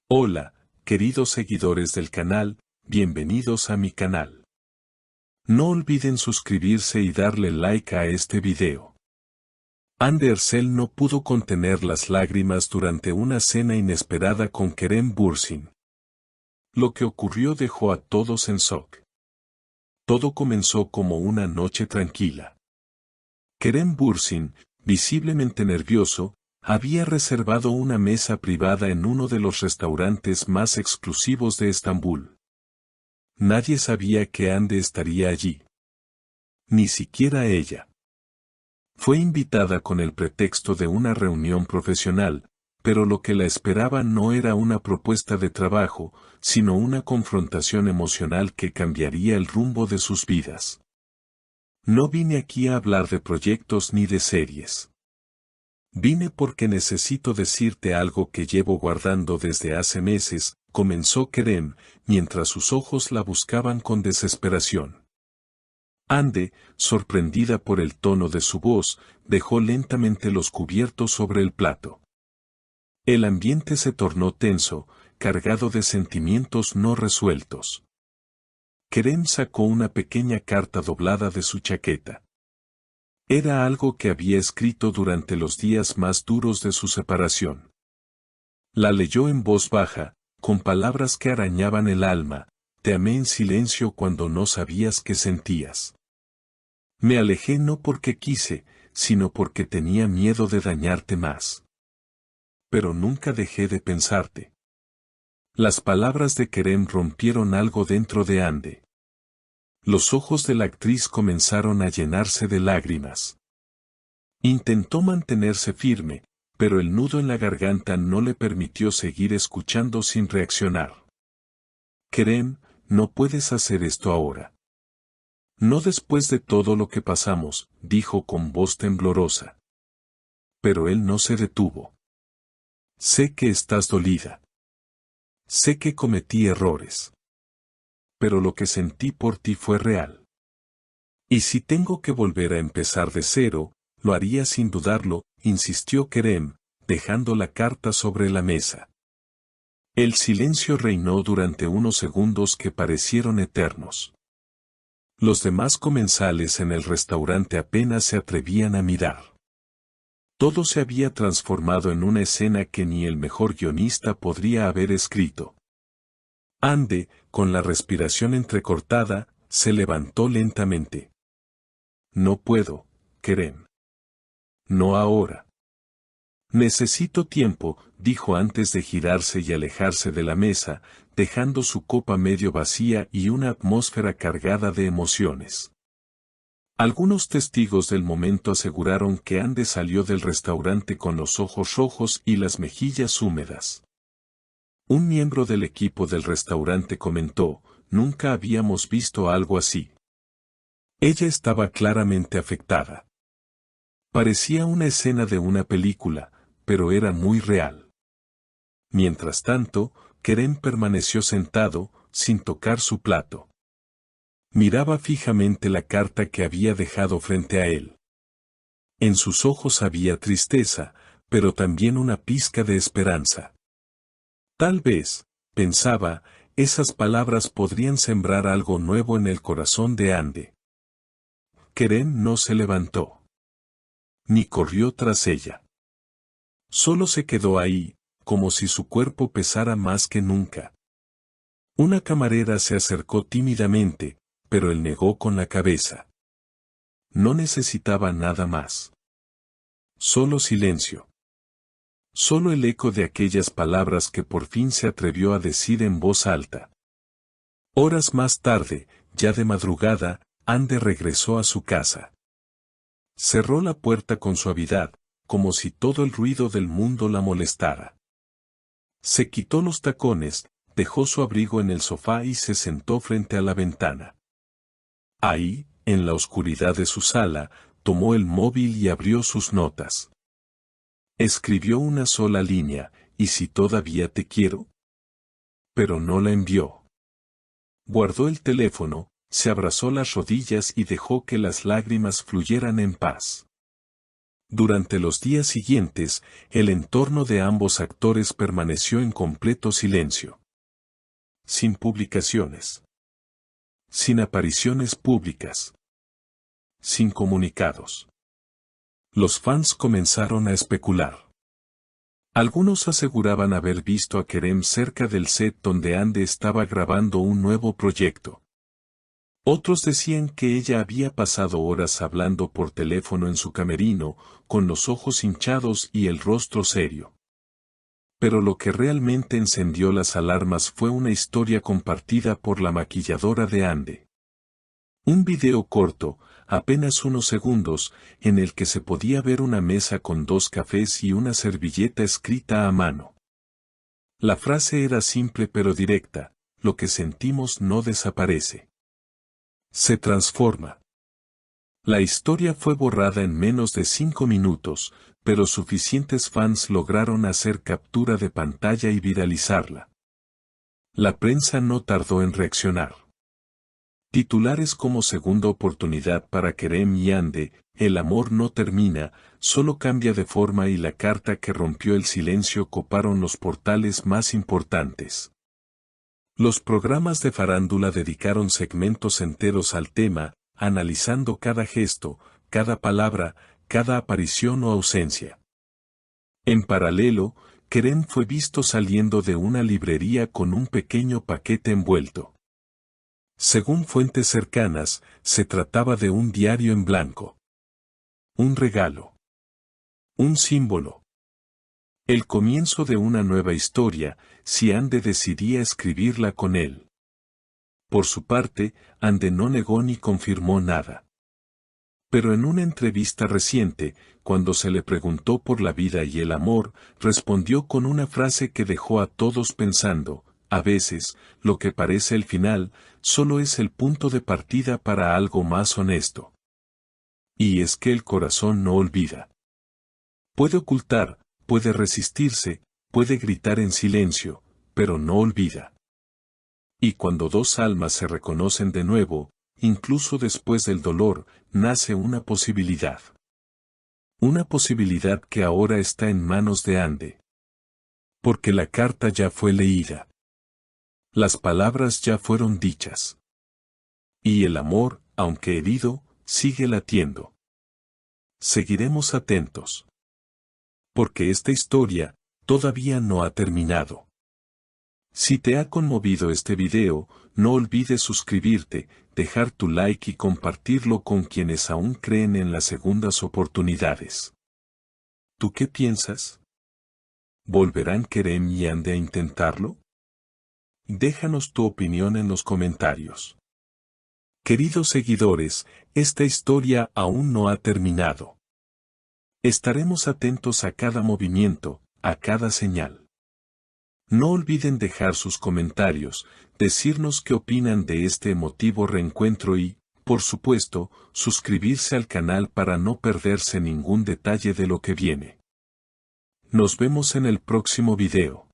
Hola, queridos seguidores del canal, bienvenidos a mi canal. No olviden suscribirse y darle like a este video. Andersel no pudo contener las lágrimas durante una cena inesperada con Kerem Bürsin. Lo que ocurrió dejó a todos en shock. Todo comenzó como una noche tranquila. Kerem Bürsin, visiblemente nervioso, había reservado una mesa privada en uno de los restaurantes más exclusivos de Estambul. Nadie sabía que Hande estaría allí. Ni siquiera ella. Fue invitada con el pretexto de una reunión profesional, pero lo que la esperaba no era una propuesta de trabajo, sino una confrontación emocional que cambiaría el rumbo de sus vidas. No vine aquí a hablar de proyectos ni de series. Vine porque necesito decirte algo que llevo guardando desde hace meses, comenzó Kerem, mientras sus ojos la buscaban con desesperación. Hande, sorprendida por el tono de su voz, dejó lentamente los cubiertos sobre el plato. El ambiente se tornó tenso, cargado de sentimientos no resueltos. Kerem sacó una pequeña carta doblada de su chaqueta. Era algo que había escrito durante los días más duros de su separación. La leyó en voz baja, con palabras que arañaban el alma: te amé en silencio cuando no sabías qué sentías. Me alejé no porque quise, sino porque tenía miedo de dañarte más. Pero nunca dejé de pensarte. Las palabras de Kerem rompieron algo dentro de Hande. Los ojos de la actriz comenzaron a llenarse de lágrimas. Intentó mantenerse firme, pero el nudo en la garganta no le permitió seguir escuchando sin reaccionar. Kerem, no puedes hacer esto ahora. No después de todo lo que pasamos, dijo con voz temblorosa. Pero él no se detuvo. Sé que estás dolida. Sé que cometí errores. Pero lo que sentí por ti fue real. Y si tengo que volver a empezar de cero, lo haría sin dudarlo, insistió Kerem, dejando la carta sobre la mesa. El silencio reinó durante unos segundos que parecieron eternos. Los demás comensales en el restaurante apenas se atrevían a mirar. Todo se había transformado en una escena que ni el mejor guionista podría haber escrito. Hande, con la respiración entrecortada, se levantó lentamente. No puedo, Kerem. No ahora. Necesito tiempo, dijo antes de girarse y alejarse de la mesa, dejando su copa medio vacía y una atmósfera cargada de emociones. Algunos testigos del momento aseguraron que Hande salió del restaurante con los ojos rojos y las mejillas húmedas. Un miembro del equipo del restaurante comentó: nunca habíamos visto algo así. Ella estaba claramente afectada. Parecía una escena de una película, pero era muy real. Mientras tanto, Kerem permaneció sentado, sin tocar su plato. Miraba fijamente la carta que había dejado frente a él. En sus ojos había tristeza, pero también una pizca de esperanza. Tal vez, pensaba, esas palabras podrían sembrar algo nuevo en el corazón de Hande. Kerem no se levantó. Ni corrió tras ella. Solo se quedó ahí, como si su cuerpo pesara más que nunca. Una camarera se acercó tímidamente, pero él negó con la cabeza. No necesitaba nada más. Solo silencio. Solo el eco de aquellas palabras que por fin se atrevió a decir en voz alta. Horas más tarde, ya de madrugada, Hande regresó a su casa. Cerró la puerta con suavidad, como si todo el ruido del mundo la molestara. Se quitó los tacones, dejó su abrigo en el sofá y se sentó frente a la ventana. Ahí, en la oscuridad de su sala, tomó el móvil y abrió sus notas. Escribió una sola línea: ¿y si todavía te quiero? Pero no la envió. Guardó el teléfono, se abrazó las rodillas y dejó que las lágrimas fluyeran en paz. Durante los días siguientes, el entorno de ambos actores permaneció en completo silencio. Sin publicaciones. Sin apariciones públicas. Sin comunicados. Los fans comenzaron a especular. Algunos aseguraban haber visto a Kerem cerca del set donde Ande estaba grabando un nuevo proyecto. Otros decían que ella había pasado horas hablando por teléfono en su camerino, con los ojos hinchados y el rostro serio. Pero lo que realmente encendió las alarmas fue una historia compartida por la maquilladora de Ande. Un video corto, apenas unos segundos, en el que se podía ver una mesa con 2 cafés y una servilleta escrita a mano. La frase era simple pero directa: lo que sentimos no desaparece. Se transforma. La historia fue borrada en menos de 5 minutos, pero suficientes fans lograron hacer captura de pantalla y viralizarla. La prensa no tardó en reaccionar. Titulares como segunda oportunidad para Kerem y Ande, el amor no termina, solo cambia de forma, y la carta que rompió el silencio coparon los portales más importantes. Los programas de farándula dedicaron segmentos enteros al tema, analizando cada gesto, cada palabra, cada aparición o ausencia. En paralelo, Kerem fue visto saliendo de una librería con un pequeño paquete envuelto. Según fuentes cercanas, se trataba de un diario en blanco. Un regalo. Un símbolo. El comienzo de una nueva historia, si Ande decidía escribirla con él. Por su parte, Ande no negó ni confirmó nada. Pero en una entrevista reciente, cuando se le preguntó por la vida y el amor, respondió con una frase que dejó a todos pensando: a veces, lo que parece el final, solo es el punto de partida para algo más honesto. Y es que el corazón no olvida. Puede ocultar, puede resistirse, puede gritar en silencio, pero no olvida. Y cuando 2 almas se reconocen de nuevo, incluso después del dolor, nace una posibilidad. Una posibilidad que ahora está en manos de Ande. Porque la carta ya fue leída. Las palabras ya fueron dichas. Y el amor, aunque herido, sigue latiendo. Seguiremos atentos. Porque esta historia todavía no ha terminado. Si te ha conmovido este video, no olvides suscribirte, dejar tu like y compartirlo con quienes aún creen en las segundas oportunidades. ¿Tú qué piensas? ¿Volverán Kerem y Ande a intentarlo? Déjanos tu opinión en los comentarios. Queridos seguidores, esta historia aún no ha terminado. Estaremos atentos a cada movimiento, a cada señal. No olviden dejar sus comentarios, decirnos qué opinan de este emotivo reencuentro y, por supuesto, suscribirse al canal para no perderse ningún detalle de lo que viene. Nos vemos en el próximo video.